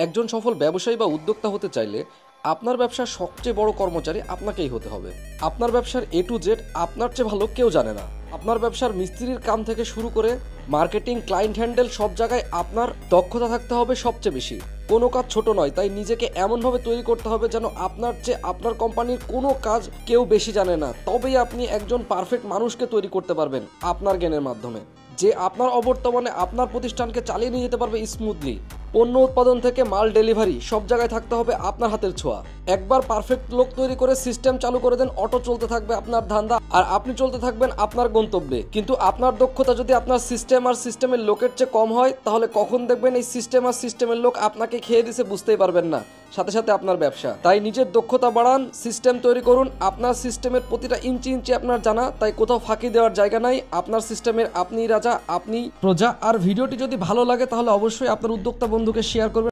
একজন সফল ব্যবসায়ী বা উদ্যোক্তা হতে চাইলে আপনার ব্যবসার সবচেয়ে বড় কর্মচারী আপনাকেই হতে হবে। আপনার ব্যবসার A to Z আপনার চেয়ে ভালো কেউ জানে না। আপনার ব্যবসার মিস্ত্রির কাম থেকে শুরু করে মার্কেটিং, ক্লায়েন্ট হ্যান্ডেল সব জায়গায় আপনার দক্ষতা থাকতে হবে সবচেয়ে বেশি। কোনো কাজ ছোট নয়, তাই নিজেকে এমনভাবে তৈরি করতে হবে যেন আপনার চেয়ে আপনার কোম্পানির কোনো কাজ কেউ বেশি জানে না। তবেই আপনি একজন পারফেক্ট মানুষকে তৈরি করতে পারবেন আপনার জ্ঞানের মাধ্যমে, যে আপনার অবর্তমানে আপনার প্রতিষ্ঠানকে চালিয়ে নিয়ে যেতে পারবে স্মুথলি। পণ্য উৎপাদন থেকে মাল ডেলিভারি সব জায়গায় থাকতে হবে আপনার হাতের ছোঁয়া। একবার পারফেক্ট লোক তৈরি করে সিস্টেম চালু করে দেন, অটো চলতে থাকবে আপনার ধান্দা, আর আপনি চলতে থাকবেন আপনার গন্তব্যে। কিন্তু আপনার দক্ষতা যদি আপনার সিস্টেম আর সিস্টেমের লোকের চেয়ে কম হয়, তাহলে কখন দেখবেন এই সিস্টেম আর সিস্টেমের লোক আপনাকে খেয়ে দিছে বুঝতেই পারবেন না, সাথে সাথে আপনার ব্যবসা। তাই নিজের দক্ষতা বাড়ান, সিস্টেম তৈরি করুন। আপনার সিস্টেমের প্রতিটা ইঞ্চি ইঞ্চি আপনার জানা, তাই কোথাও ফাঁকি দেওয়ার জায়গা নাই। আপনার সিস্টেমের আপনি রাজা, আপনি প্রজা। আর ভিডিওটি যদি ভালো লাগে তাহলে অবশ্যই আপনার উদ্যোক্তা বন্ধুকে শেয়ার করবেন।